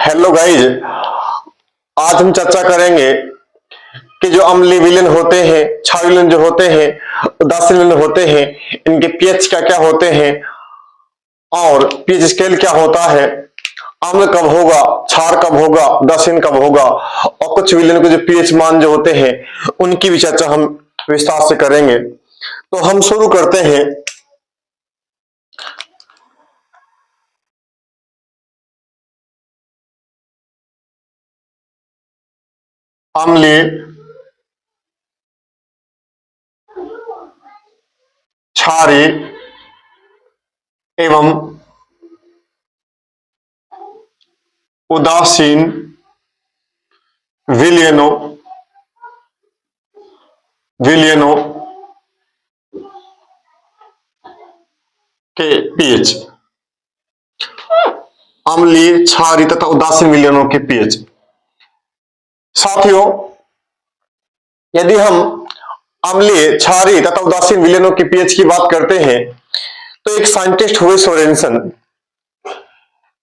Hello guys, आज हम चर्चा करेंगे कि जो अम्लीय विलयन होते हैं, क्षार विलयन जो होते हैं, उदासीन विलयन होते हैं, इनके पीएच क्या क्या होते हैं और पीएच स्केल क्या होता है, अम्ल कब होगा, क्षार कब होगा, उदासीन कब होगा और कुछ विलयन के जो पीएच मान जो होते हैं उनकी भी चर्चा हम विस्तार से करेंगे। तो हम शुरू करते हैं। अम्लीय, क्षारीय एवं उदासीन विलयनों विलयनों के पीएच, अम्लीय, क्षारीय तथा उदासीन विलयनों के पीएच। साथियों, यदि हम अम्लीय, क्षारीय तथा उदासीन विलयनों के पीएच की बात करते हैं तो एक साइंटिस्ट हुए सोरेनसन,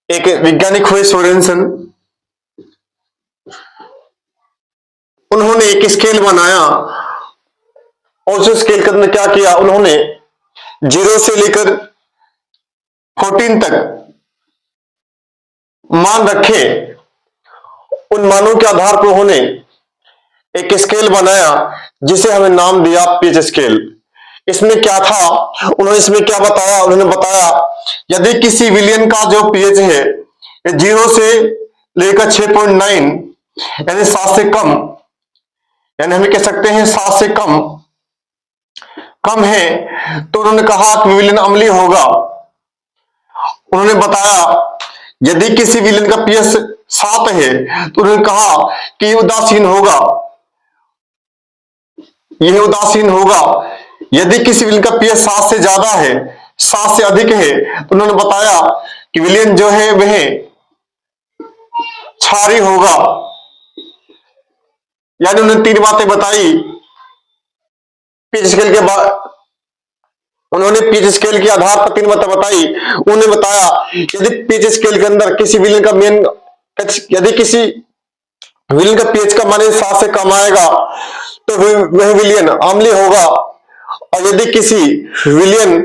एक वैज्ञानिक हुए सोरेनसन, उन्होंने एक स्केल बनाया और उस स्केल के अंदर क्या किया, उन्होंने 0 से लेकर 14 तक मान रखे। उन मानों के आधार पर उन्होंने एक स्केल बनाया जिसे हमें नाम दिया पीएच स्केल। इसमें क्या था, उन्होंने इसमें क्या बताया, उन्होंने बताया यदि किसी विलयन का जो पीएच है 0 से लेकर 6.9 यानी 7 से कम, यानी हम कह सकते हैं 7 से कम कम है, तो उन्होंने कहा कि विलयन अम्लीय होगा। उन्होंने बताया यदि किसी विलयन का पीएच 7 है तो उन्होंने कहा कि उदासीन होगा, यह उदासीन होगा। यदि किसी विलयन का पीएच 7 से ज्यादा है, 7 से अधिक है, तो उन्होंने बताया कि विलयन जो है वह क्षारीय होगा। यानी उन्होंने 3 बातें बताई पीएच स्केल के बाद। उन्होंने पीएच स्केल के आधार पर 3 बातें बताई। उन्होंने बताया यदि पीएच स्केल के अंदर किसी विलयन का यदि किसी विलयन का पीएच का मान 7 से कम आएगा तो वह विलयन अम्लीय होगा, और यदि किसी विलयन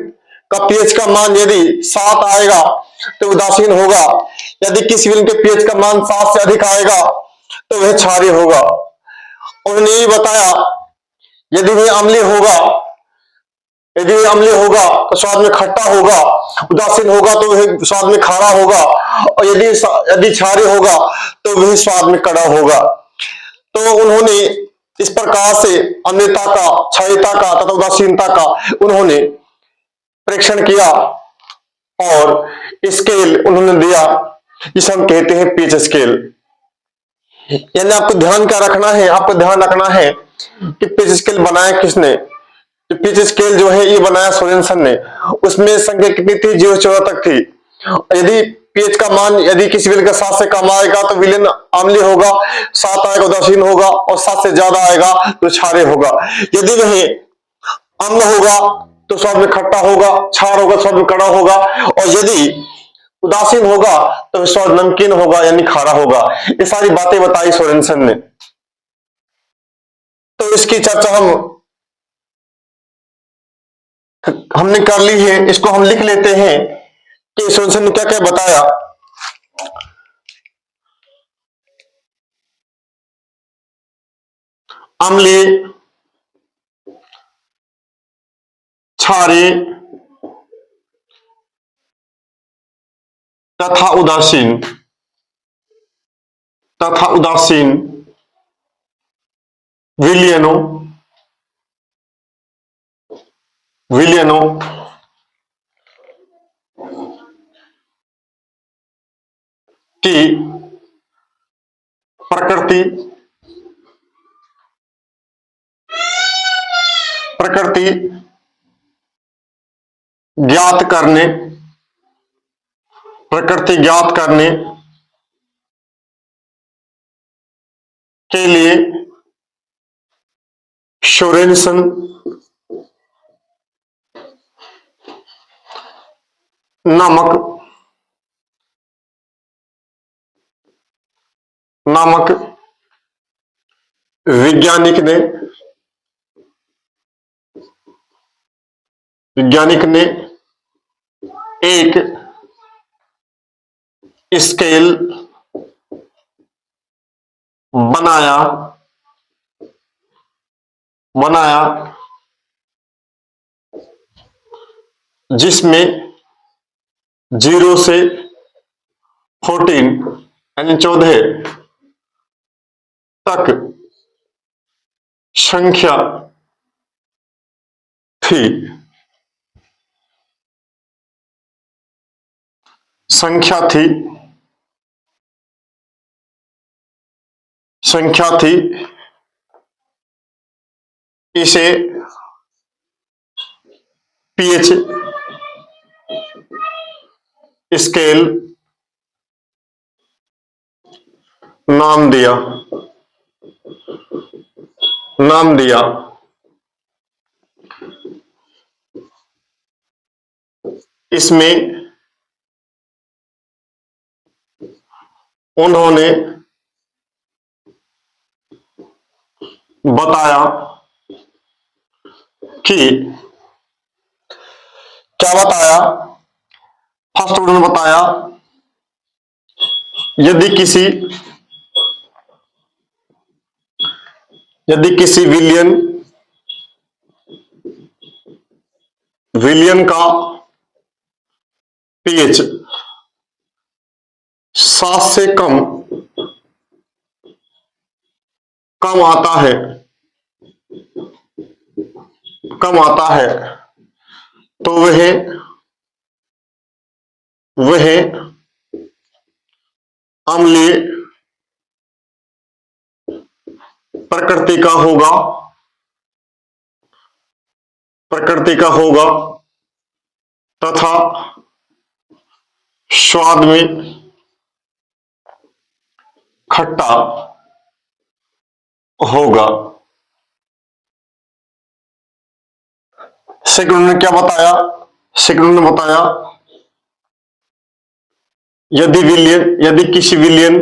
का पीएच का मान यदि 7 आएगा तो उदासीन होगा। यदि किसी विलयन के पीएच का मान 7 से अधिक आएगा तो वह क्षारीय होगा। उन्होंने ये बताया यदि वह अम्लीय होगा, यदि वह अम्लीय होगा तो स्वाद में खट्टा होगा, उदासीन होगा तो वह स्वाद में खारा होगा, और यदि क्षारीय होगा तो वह स्वाद में कड़ा होगा। तो उन्होंने इस प्रकार से अम्लता का, क्षारीयता का तथा उदासीनता का उन्होंने परीक्षण किया और स्केल उन्होंने दिया जिसे हम कहते हैं पीएच स्केल। यानी आपको ध्यान क्या रखना है, आपको ध्यान रखना है कि पीएच स्केल बनाया किसने। पीएच स्केल जो है ये बनाया सोरेनसन ने। उसमें संख्या कितनी थी, 0 से 14 तक थी। यदि पीएच का मान यदि किसी विलयन का 7 से कम आएगा तो विलयन अम्लीय होगा, 7 आएगा उदासीन होगा, और 7 से ज्यादा आएगा तो क्षारीय होगा। यदि वह अम्ल होगा तो स्वाद में खट्टा होगा, क्षार होगा स्वाद में कड़ा होगा, और यदि उदासीन होगा तो स्वाद नमकीन होगा यानी खारा होगा। ये सारी बातें बताई सोरेनसन ने। तो इसकी चर्चा हमने कर ली है, इसको हम लिख लेते हैं कि सोरेनसन ने क्या क्या बताया। अम्लीय, क्षारीय तथा उदासीन विलयनों की प्रकृति ज्ञात करने के लिए सोरेनसन नामक नामक वैज्ञानिक ने एक स्केल बनाया जिसमें 0 से 14 यानी 14 तक संख्या थी। इसे पीएच स्केल नाम दिया। इसमें उन्होंने बताया कि क्या बताया? फर्स्ट उन्होंने बताया यदि किसी विलियन का पीएच 7 से कम आता है तो वह अम्लीय प्रकृति का होगा तथा स्वाद में खट्टा होगा। सेकंड ने क्या बताया? सेकंड ने बताया यदि किसी विलियन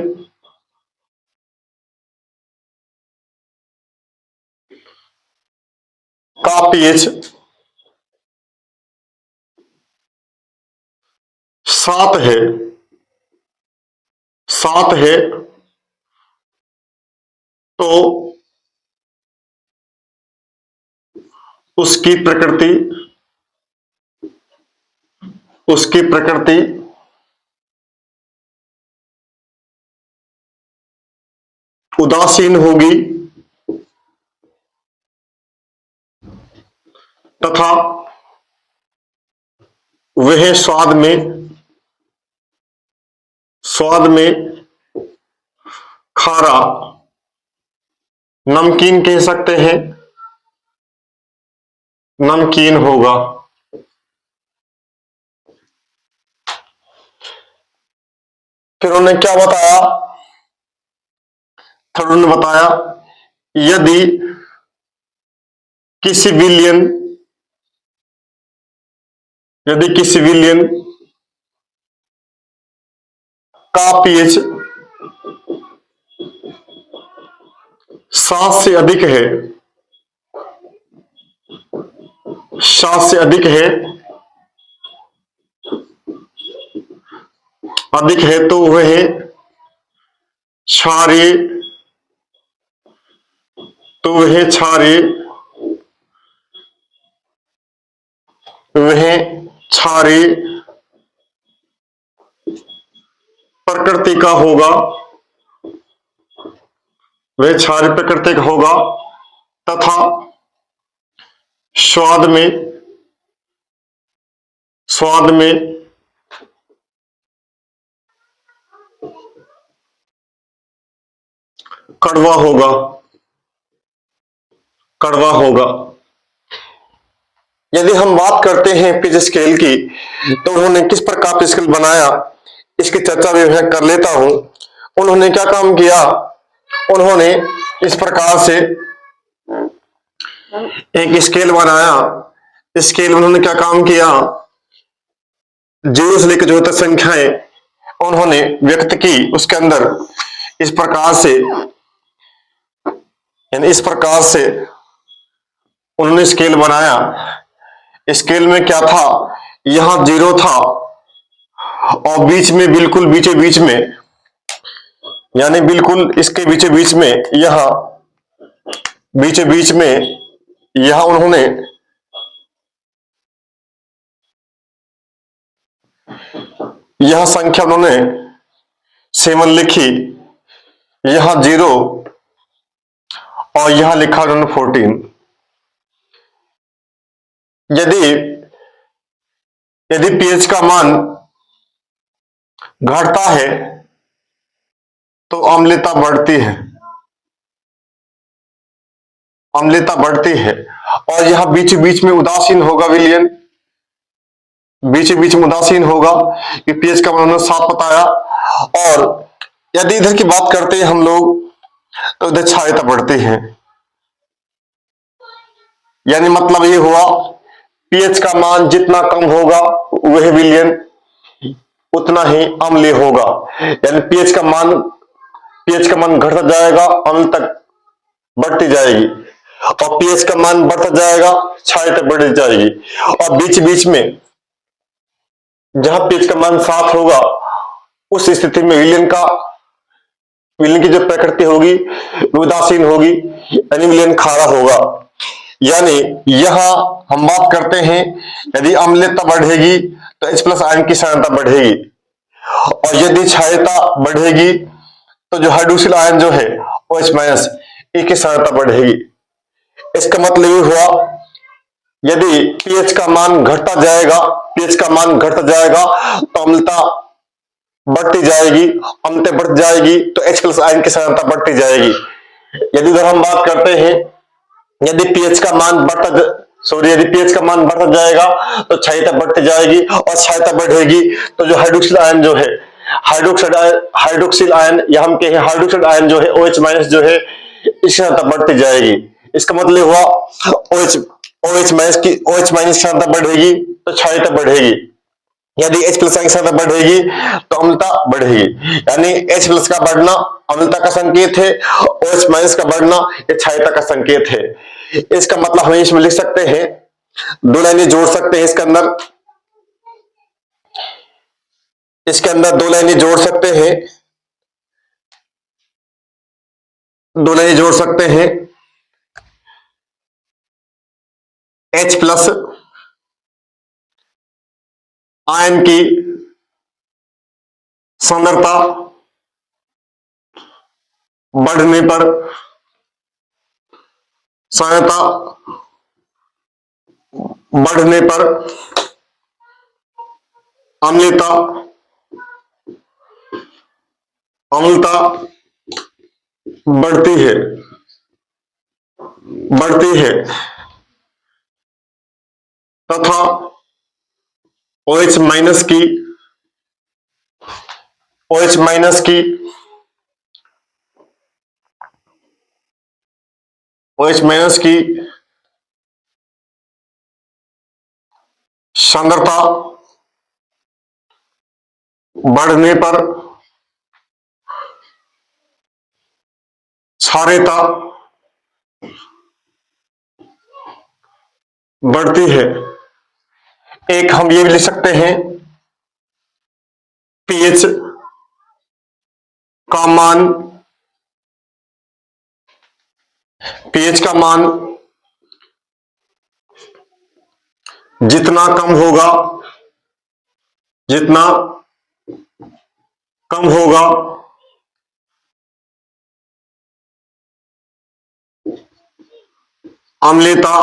का पीएच 7 है तो उसकी प्रकृति उदासीन होगी तथा वह स्वाद में खारा, नमकीन कह सकते हैं, नमकीन होगा। फिर उन्होंने क्या बताया? थर्ड उन्होंने बताया यदि किसी विलियन का पीएच 7 से अधिक है तो वह क्षारीय प्रकृति का होगा तथा स्वाद में कड़वा होगा। यदि हम बात करते हैं पिच स्केल की तो उन्होंने किस प्रकार पिच स्केल बनाया इसकी चर्चा भी मैं कर लेता हूं। उन्होंने क्या काम किया? उन्होंने इस प्रकार से एक स्केल बनाया। स्केल में उन्होंने क्या काम किया? 0 से लेकर जो तक संख्याएं उन्होंने व्यक्त की उसके अंदर इस प्रकार से, यानी इस प्रकार से उन्होंने स्केल बनाया। स्केल में क्या था, यहां 0 था और बीच में, बिल्कुल बीचे बीच में, यानी बिल्कुल इसके बीचे बीच में, यहां बीचे बीच में, यहां उन्होंने यह संख्या उन्होंने 7 लिखी, यहां 0 और यहां लिखा उन्होंने 14। यदि यदि पीएच का मान घटता है तो अम्लता बढ़ती है, अम्लता बढ़ती है। और यह बीच बीच में उदासीन होगा विलियन, बीच बीच में उदासीन होगा कि पीएच का मान उन्होंने 7 बताया। और यदि इधर की बात करते हैं हम लोग तो इधर क्षारीयता बढ़ती है, यानी मतलब ये हुआ पीएच का मान जितना कम होगा वह विलियन उतना ही अम्लीय होगा। यानी पीएच का मान घटता जाएगा, अम्ल तक बढ़ती जाएगी, और पीएच का मान बढ़ता जाएगा, क्षारीयता बढ़ती जाएगी। और बीच बीच में जहां पीएच का मान 7 होगा उस स्थिति में विलयन की जो प्रकृति होगी वो उदासीन होगी, यानी विलयन खारा होगा। यानी यहां हम बात करते हैं यदि अम्लता बढ़ेगी तो H प्लस आयन की सांद्रता बढ़ेगी, और यदि क्षारीयता बढ़ेगी तो जो हाइड्रोक्सिल आयन जो है OH माइनस की सांद्रता बढ़ेगी। इसका मतलब ये हुआ यदि पीएच का मान घटता जाएगा, पीएच का मान घटता जाएगा तो अम्लता बढ़ती जाएगी, अम्लता बढ़ जाएगी तो H प्लस आयन की सांद्रता बढ़ती जाएगी। यदि इधर हम बात करते हैं यदि पीएच का मान यदि पीएच का मान बढ़ता जाएगा तो क्षारीयता बढ़ती जाएगी, और क्षारीयता बढ़ेगी तो जो हाइड्रोक्सिल आयन जो है, हाइड्रोक्सिल आयन या हम कहें हाइड्रोक्साइड आयन जो है OH माइनस जो है इसकी सांद्रता बढ़ती जाएगी। इसका मतलब हुआ OH माइनस की सांद्रता बढ़ेगी तो क्षारीयता बढ़ेगी। यदि H प्लस की सांद्रता बढ़ेगी तो अम्लता बढ़ेगी, यानी H प्लस का बढ़ना अम्लता का संकेत है, OH माइनस का बढ़ना ये क्षारीयता का संकेत है। इसका मतलब हम इसमें लिख सकते हैं, दो लाइनें जोड़ सकते हैं इसके अंदर दो लाइनें जोड़ सकते हैं, दो लाइनें जोड़ सकते हैं। H प्लस आयन की सांद्रता बढ़ने पर सांद्रता बढ़ने पर अम्लता अम्लता बढ़ती है तथा OH माइनस की OH माइनस की OH माइनस की सांद्रता बढ़ने पर क्षारीयता बढ़ती है। एक हम ये भी लिख सकते हैं पीएच का मान पीएच का मान जितना कम होगा अम्लता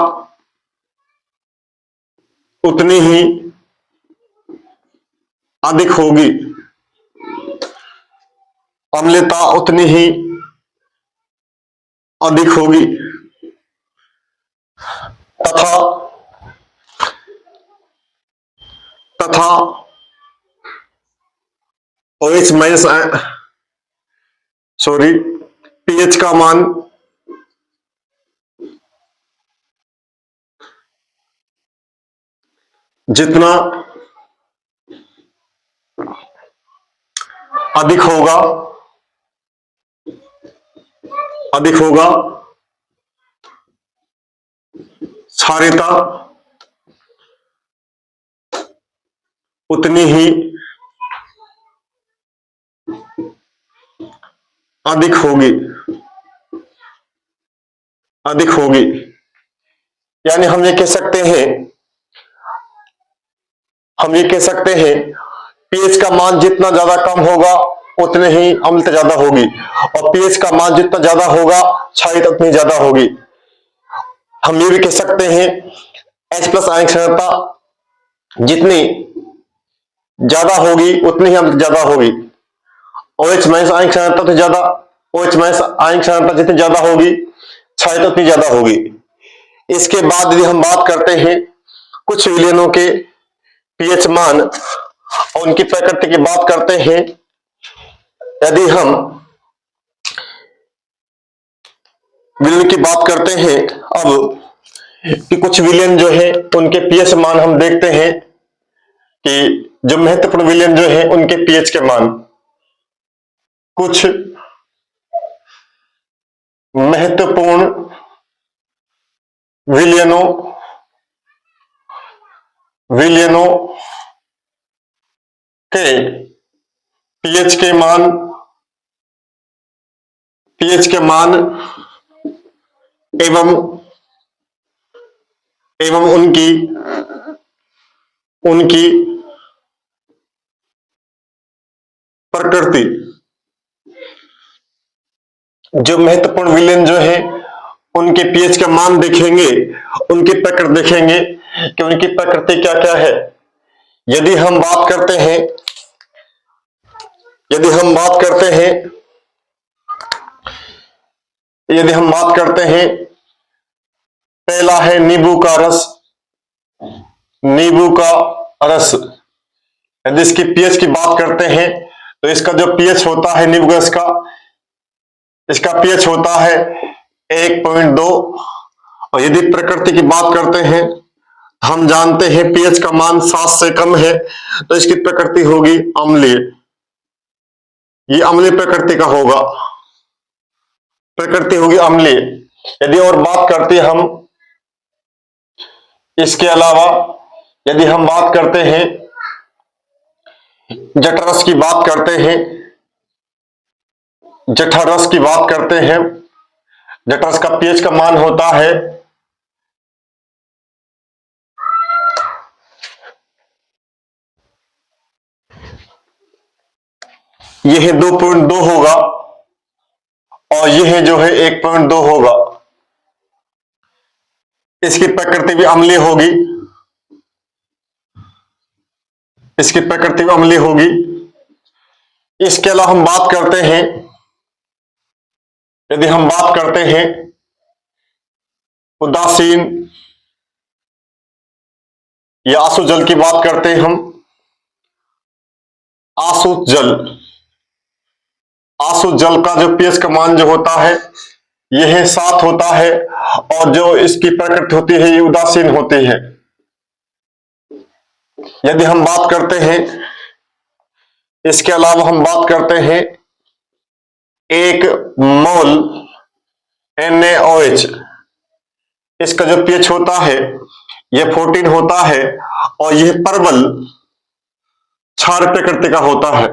उतनी ही अधिक होगी, अम्लता उतनी ही अधिक होगी तथा तथा OH माइनस पीएच का मान जितना अधिक होगा अधिक होगा, क्षारीयता उतनी ही अधिक होगी, अधिक होगी। यानी हम ये कह सकते हैं, हम ये कह सकते हैं पीएच का मान जितना ज्यादा कम होगा उतने ही अम्लता ज्यादा होगी, और पीएच का मान जितना ज्यादा होगा क्षारीयता उतनी ज्यादा होगी। हम ये भी कह सकते हैं H प्लस आयन क्षमता जितनी ज्यादा होगी उतनी ही अम्लता ज्यादा होगी। OH माइनस आयन क्षमता तो ज्यादा, OH माइनस आयन क्षमता जितनी ज्यादा होगी क्षारीयता उतनी ज्यादा होगी। इसके बाद यदि हम बात करते हैं कुछ विलयनों के पीएच मान और उनकी प्रकृति की बात करते हैं, यदि हम विलयन की बात करते हैं अब कि कुछ विलयन जो है उनके पीएच मान हम देखते हैं कि जो महत्वपूर्ण विलयन जो है उनके पीएच के मान, कुछ महत्वपूर्ण विलयनों के पीएच के मान, एवं उनकी प्रकृति, जो महत्वपूर्ण विलयन जो है उनके पीएच का मान देखेंगे, उनकी प्रकृति देखेंगे कि उनकी प्रकृति क्या क्या है। यदि हम बात करते हैं, यदि हम बात करते हैं पहला है नींबू का रस, नींबू का रस। यदि इसकी पीएच की बात करते हैं तो इसका जो पीएच होता है नींबू रस का, इसका पीएच होता है 1.2। और यदि प्रकृति की बात करते हैं हम जानते हैं पीएच का मान 7 से कम है तो इसकी प्रकृति होगी अम्लीय, ये अम्लीय प्रकृति का होगा, प्रकृति होगी अम्लीय। यदि और बात करते हम इसके अलावा, यदि हम बात करते हैं जठरस की बात करते हैं, जठरस की बात करते हैं, जठरस का पीएच का मान होता है यह 2.2 होगा और यह जो है 1.2 होगा। इसकी प्रकृति भी अम्लीय होगी, इसकी प्रकृति भी अम्लीय होगी। इसके अलावा हम बात करते हैं, यदि हम बात करते हैं उदासीन या आसुत जल की बात करते हैं हम, आसुत जल का जो पीएच का मान जो होता है यह 7 होता है और जो इसकी प्रकृति होती है ये उदासीन होती है। यदि हम बात करते हैं, इसके अलावा हम बात करते हैं 1 मोल NaOH, इसका जो पीएच होता है यह 14 होता है और यह प्रबल क्षार प्रकृति का होता है,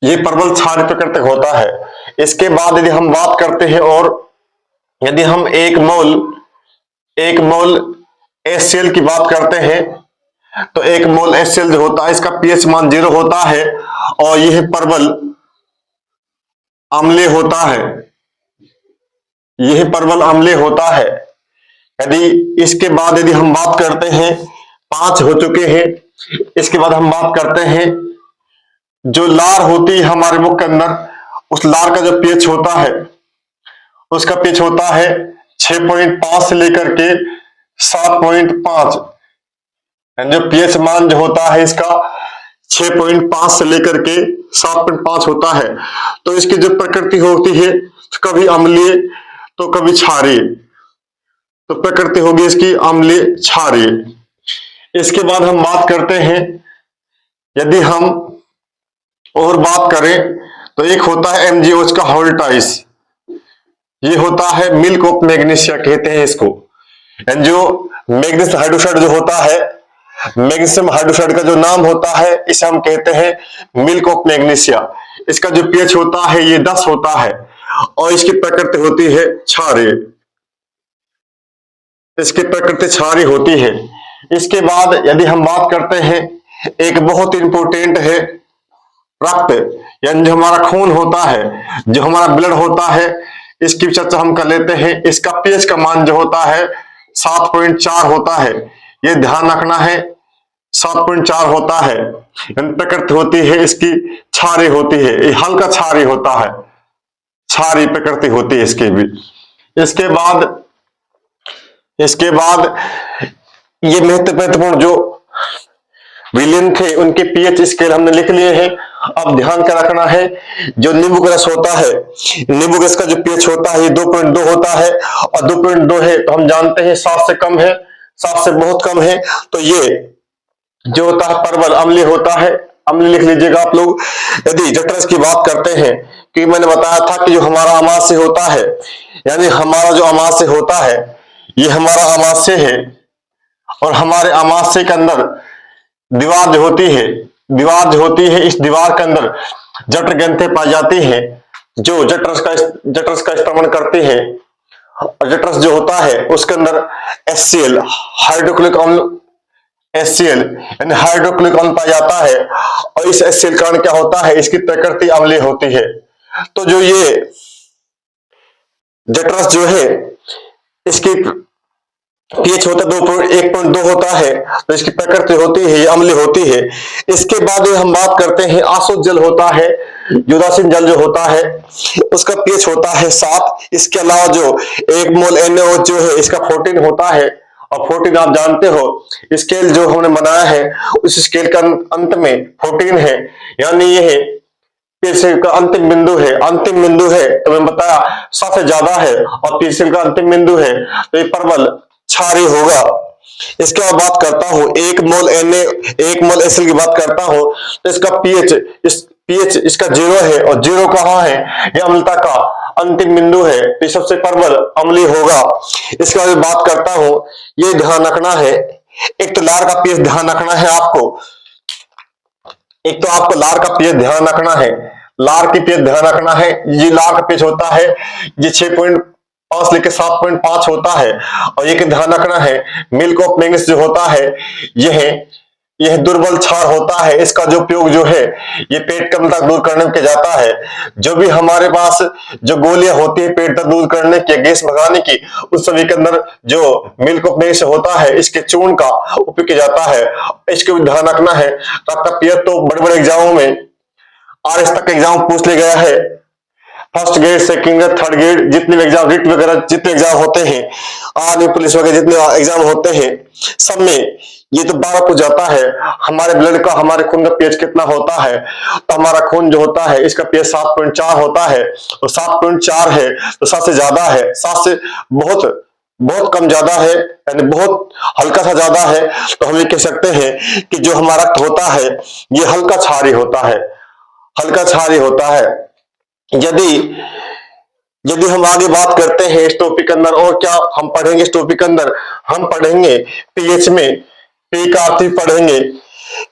यह प्रबल क्षार प्रकृति होता है। इसके बाद यदि हम बात करते हैं और यदि हम 1 मोल HCl की बात करते हैं तो 1 मोल HCl जो होता है इसका पीएच मान 0 होता है और यह प्रबल अम्लीय होता है, यह प्रबल अम्लीय होता है। यदि इसके बाद यदि हम बात करते हैं 5 हो चुके हैं, इसके बाद हम बात करते हैं जो लार होती है हमारे मुख के अंदर, उस लार का जो पीएच होता है उसका पीएच होता है 6.5 से लेकर के 7.5। जो पीएच मान जो होता है इसका 6.5 से लेकर के 7.5 होता है। तो इसकी जो प्रकृति होती है कभी अम्लीय तो कभी क्षारीय, तो प्रकृति होगी इसकी अम्लीय क्षारीय। इसके बाद हम बात करते हैं, यदि हम और बात करें तो एक होता है MgOH का होल्टाइस, ये होता है मिल्क ऑफ मैग्नीशिया कहते हैं इसको। एंड जो मैग्नीशियम हाइड्रोक्साइड जो होता है, मैग्नीशियम हाइड्रोक्साइड का जो नाम होता है इसे हम कहते हैं मिल्क ऑफ मैग्नीशिया। इसका जो पीएच होता है ये 10 होता है और इसकी प्रकृति होती है क्षारीय। इसकी प्रकृति क्षारीय होती है। इसके बाद यदि हम बात करते हैं, एक बहुत इंपॉर्टेंट है रक्त, यानी जो हमारा खून होता है, जो हमारा ब्लड होता है, इसकी चर्चा हम कर लेते हैं। इसका पीएच का मान जो होता है 7.4 होता है। ये ध्यान रखना है, 7.4 होता है। प्रकृति होती है इसकी क्षारीय होती है, ये हल्का क्षारीय होता है, क्षारीय प्रकृति होती है इसकी भी। इसके बाद ये महत्वपूर्ण जो विलेन थे उनके पीएच स्केल हमने लिख लिए हैं। अब ध्यान क्या रखना है, जो नींबू का रस होता है, नींबू रस का जो पीएच होता है ये 2.2 होता है और 2.2 है तो हम जानते हैं 7 से कम है, 7 से बहुत कम है, तो ये जो होता है परवल अम्लीय होता है, अम्लीय लिख लीजिएगा आप लोग। यदि जठरस की बात करते हैं, कि मैंने बताया था कि जो हमारा अमाशय होता है, यानी हमारा जो अमाशय होता है ये हमारा अमाशय है और हमारे अमाशय के अंदर दीवार जो होती है, इस दीवार के अंदर जठर ग्रंथें पाई जाती हैं जो जठरस का स्त्रवण करती है। और जठरस जो होता है उसके अंदर HCl हाइड्रोक्लोरिक अम्ल HCl यानी हाइड्रोक्लोरिक अम्ल पाया जाता है और इस HCl कारण क्या होता है, इसकी प्रकृति अम्लीय होती है। तो जो ये जठरस जो है इसकी पीएच होता है 1.2 होता है, तो इसकी प्रकृति होती है ये अम्लीय होती है। इसके बाद हम बात करते हैं आसुत जल होता है, उदासीन जल जो होता है उसका पीएच होता है 7। इसके अलावा जो 1 मोल NaOH जो है इसका 14 होता है और 14 आप जानते हो स्केल जो हमने बनाया है उस स्केल का अंत में 14 है, यानी यह पीएच का अंतिम बिंदु है तो मैंने बताया 7 से ज्यादा है और पीएच का अंतिम बिंदु है तो ये परवल क्षारीय होगा। इसके बाद बात करता हूं 1 मोल HCl की बात करता हूं तो इसका पीएच इसका 0 है और 0 कहां है, यह अम्लता का अंतिम बिंदु है तो सबसे परवल अम्लीय होगा। इसके बाद बात करता हूं, ये ध्यान रखना है, एक तो लार का पीएच ध्यान रखना है आपको, एक तो आपको लार का पीएच ध्यान रखना है, लार की पीएच ध्यान रखना है। ये लार का पीएच होता है ये 6.5 लेके 7.5 होता है और ये ध्यान रखना है मिल्क ऑफ मैग्नीज जो होता है यह दुर्बल क्षार होता है। इसका जो उपयोग जो है ये पेट का अम्लता दूर करने के जाता है। जो भी हमारे पास जो गोलियां होती है पेट दर्द दूर करने की, गैस भगाने की, उस सभी के अंदर जो मिल्क ऑफ मैग्नीज होता है इसके चूर्ण का उपयोग किया जाता है। इसको भी ध्यान रखना है। आपका पीएच तो बड़े बड़े एग्जामों में RS तक एग्जाम पूछ लिया गया है, first grade, second grade, third grade, जितने भी एग्जाम रिट वगैरह जितने एग्जाम होते हैं, आर्मी पुलिस वगैरह जितने एग्जाम होते हैं सब में ये तो बारह पूछ जाता है हमारे ब्लड का, हमारे खून का पीएच कितना होता है। तो हमारा खून जो होता है इसका पीएच 7.4 होता है, तो 7.4 है तो 7 से ज्यादा है, 7 से बहुत बहुत कम ज्यादा है, यानी बहुत हल्का सा ज्यादा है, तो हम ये कह सकते हैं कि जो हमारा रक्त होता है ये हल्का क्षारीय होता है, हल्का क्षारीय होता है। यदि यदि हम आगे बात करते हैं इस टॉपिक के अंदर, और क्या हम पढ़ेंगे इस टॉपिक के अंदर, हम पढ़ेंगे पीएच में पी का अर्थ पढ़ेंगे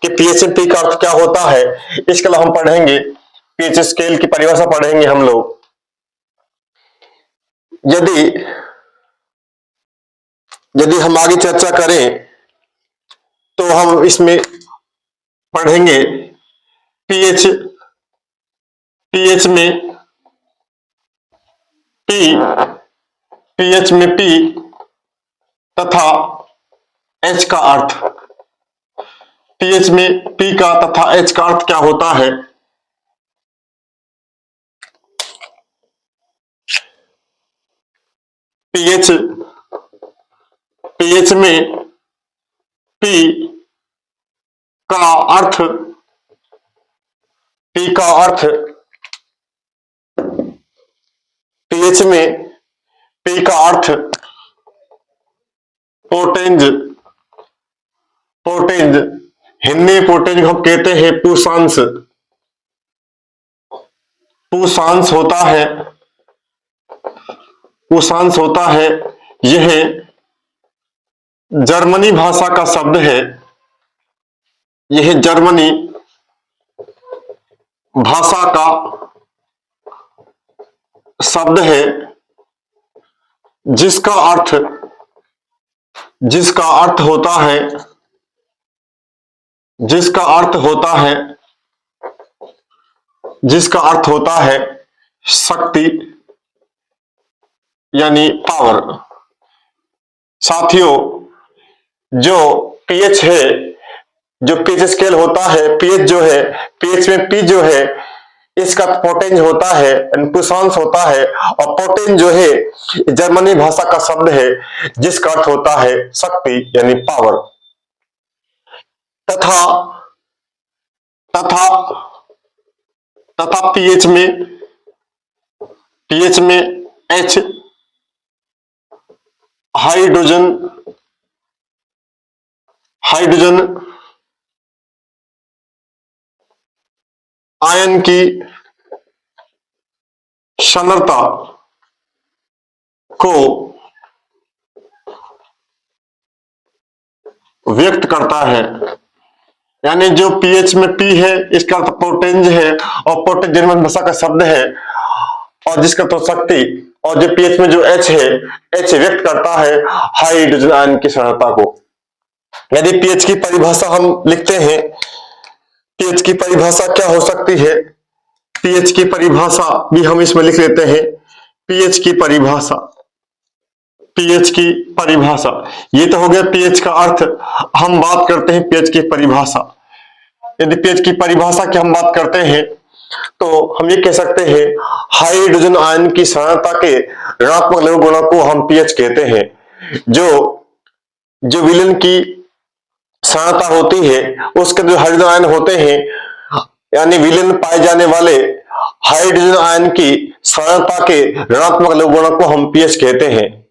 कि पीएच में पी का अर्थ क्या होता है। इसके अलावा हम पढ़ेंगे पीएच स्केल की परिभाषा पढ़ेंगे हम लोग। यदि यदि हम आगे चर्चा करें तो हम इसमें पढ़ेंगे पीएच में पीएच में पी तथा एच का अर्थ, पीएच में पी का तथा एच का अर्थ क्या होता है। पीएच में पी का अर्थ पीएच में पी का अर्थ पोटेंज, हिंदी में पोटेंज हम कहते हैं पूषांश होता है। उषांश होता है, यह जर्मनी भाषा का शब्द है। यह जर्मनी भाषा का शब्द है, जिसका अर्थ होता है, जिसका अर्थ होता है शक्ति यानी पावर। साथियों, जो पीएच है, जो पीएच स्केल होता है, पीएच जो है, पीएच में पी जो है, इसका पोटेंज होता है, पुषांश होता है, और पोटेंज जो है जर्मनी भाषा का शब्द है, जिसका अर्थ होता है शक्ति यानी पावर। तथा पीएच में एच हाइड्रोजन आयन की सांद्रता को व्यक्त करता है। यानी जो पीएच में पी है, इसका अर्थ पोटेंज है, और पोटेंज जर्मन भाषा का शब्द है, और जिसका तो शक्ति, और जो पीएच में जो एच है, एच व्यक्त करता है हाइड्रोजन आयन की सांद्रता को। यदि पीएच की परिभाषा हम लिखते हैं, पीएच की परिभाषा क्या हो सकती है, पीएच की परिभाषा भी हम इसमें लिख लेते हैं। पीएच की परिभाषा, ये तो हो गया पीएच का अर्थ। हम बात करते हैं पीएच की परिभाषा। यदि पीएच की परिभाषा की हम बात करते हैं, तो हम ये कह सकते हैं हाइड्रोजन आयन की सांद्रता के ऋणात्मक लघु गुणक को हम पीएच कहते हैं। जो विलेन की सांद्रता होती है, उसके जो हाइड्रोजन आयन होते हैं, यानी विलेन पाए जाने वाले हाइड्रोजन आयन की सांद्रता के ऋणात्मक लघु गुणक को हम पीएच कहते हैं।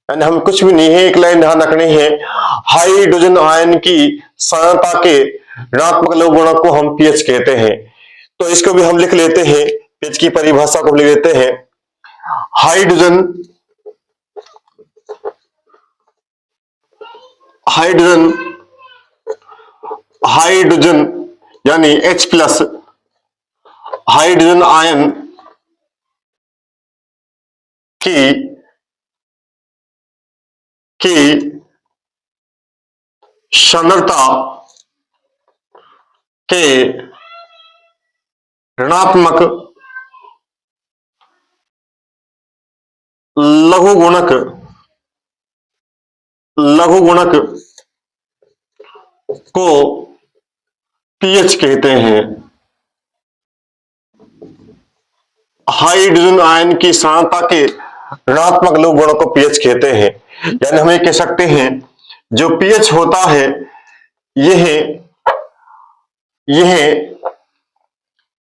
यानी हम कुछ भी नहीं है, एक लाइन ध्यान रखनी है, हाइड्रोजन आयन की सांद्रता के ऋणात्मक लघु गुणक को हम पीएच कहते हैं। तो इसको भी हम लिख लेते हैं, पीएच की परिभाषा को लिख लेते हैं। हाइड्रोजन यानी H प्लस हाइड्रोजन आयन की सांद्रता के ऋणात्मक लघु गुणक को पीएच कहते हैं। हाइड्रोजन आयन की सांद्रता के ऋणात्मक लघु गुणक को पीएच कहते हैं। यानी हम ये कह सकते हैं, जो पीएच होता है,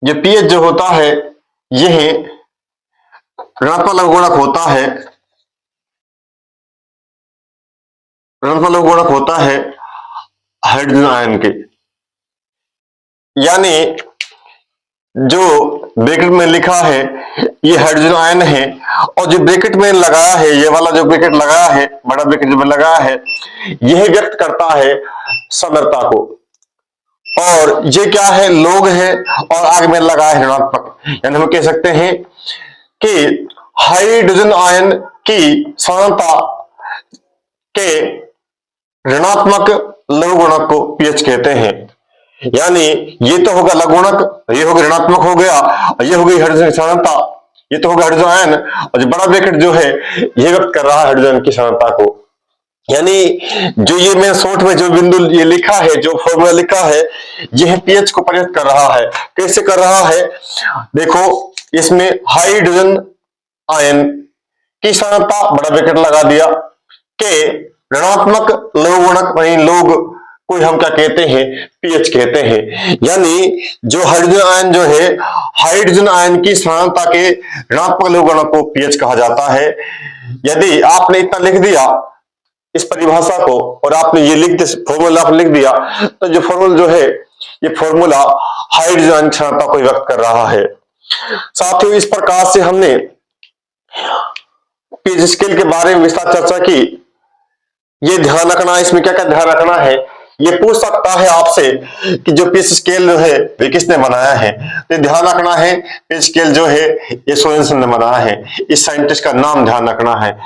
जो पीएच जो होता है, यह ऋणात्मक लघु गुणक होता है हाइड्रोजन आयन के। यानी जो ब्रैकेट में लिखा है, ये हाइड्रोजन आयन है, और जो ब्रैकेट में लगाया है, ये वाला जो ब्रैकेट लगाया है, बड़ा ब्रैकेट जो लगाया है, यह व्यक्त करता है सांद्रता को। और ये क्या है, लोग है, और आगे में लगा है ऋणात्मक। यानी हम कह सकते हैं कि हाइड्रोजन आयन की सांद्रता के ऋणात्मक लघु गुणक को पीएच कहते हैं। यानी ये तो होगा लघु गुणक, ये होगा ऋणात्मक हो गया, और ये हो गई हाइड्रोजन की सांद्रता, ये तो होगा हाइड्रोजन आयन, और जो बड़ा ब्रैकेट जो है, ये व्यक्त कर रहा है हाइड्रोजन की सांद्रता को। यानी जो ये मैं शॉर्ट में जो बिंदु ये लिखा है, जो फॉर्मूला लिखा है, यह पीएच को परिवर्तित कर रहा है। कैसे कर रहा है, देखो, इसमें हाइड्रोजन आयन की सांद्रता, बड़ा ब्रैकेट लगा दिया, के ऋणात्मक लघु गुणक, वही लोग को हम क्या कहते हैं, पीएच कहते हैं। यानी जो हाइड्रोजन आयन जो है, हाइड्रोजन आयन की सांद्रता के ऋणात्मक लघु गुणक को पीएच कहा जाता है। यदि आपने इतना लिख दिया इस परिभाषा को, और आपने ये लिख दिया फॉर्मूला आपने लिख दिया, तो जो फॉर्मूला जो है, ये फॉर्मूला हाइड्रोजन आयन की सांद्रता को व्यक्त कर रहा है। साथियों, इस प्रकार से हमने पीएच स्केल के बारे में विस्तार चर्चा की। ये ध्यान रखना है, इसमें क्या क्या ध्यान रखना है, ये पूछ सकता है आपसे कि जो पीएच स्केल जो है वे किसने बनाया है। तो ध्यान रखना है पीएच स्केल जो है ये सोरेनसन ने बनाया है, इस साइंटिस्ट का नाम ध्यान रखना है।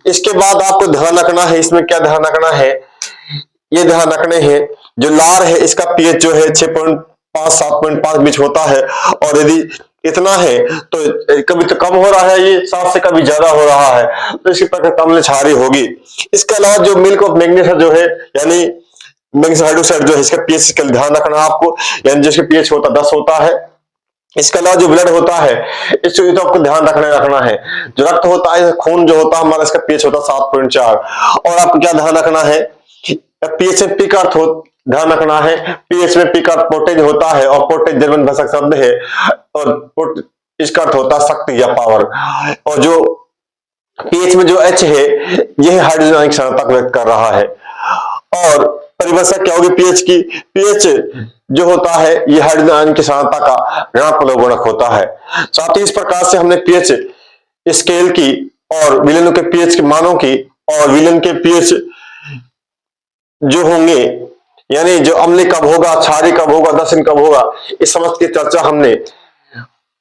इसके बाद आपको ध्यान रखना है, इसमें क्या ध्यान रखना है, ये ध्यान रखने हैं जो लार है इसका पीएच जो है 6.5 7.5 बीच होता है, और यदि इतना है तो कभी तो कम हो रहा है, ये 7 से कभी ज्यादा हो रहा है तो इसकी प्रकृति अम्ल क्षारीय होगी। इसके अलावा जो मिल्क ऑफ मैग्नीशियम जो है यानी मैग्नीशियम हाइड्रोक्साइड जो है इसका पीएच का ध्यान रखना है आपको, यानी जिसका पीएच होता 10 होता है। इसके अलावा जो ब्लड होता है इस चीज तो आपको ध्यान रखना है। जो रक्त होता है खून जो होता है हमारा इसका पीएच होता है 7.4। और आपको क्या ध्यान रखना है, पीएच में पी का अर्थ ध्यान रखना है, पीएच में पी का पोटेज होता है और पोटेज जर्मन भाषा का शब्द है और इसका अर्थ होता है शक्ति या पावर। और जो पीएच में जो एच है यह हाइड्रोजन आयन की सांद्रता व्यक्त कर रहा है। और परिभाषा क्या होगी पीएच की, पीएच जो होता है ये हाइड्रोजन आयन की सांद्रता का ऋणात्मक गुणक होता है। साथ ही इस प्रकार से हमने पीएच स्केल की और विलयनों के पीएच के मानों की और विलयन के पीएच जो होंगे यानी जो अम्लीय कब होगा, क्षारीय कब होगा, दर्शन कब होगा, इस समस्त की चर्चा हमने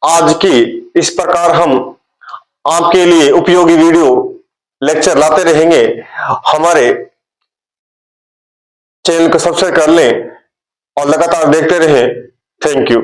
आज की। इस प्रकार हम आपके लिए उपयोगी वीडियो लेक्चर लाते रहेंगे। हमारे चैनल को सब्सक्राइब कर लें और लगातार देखते रहें। Thank you.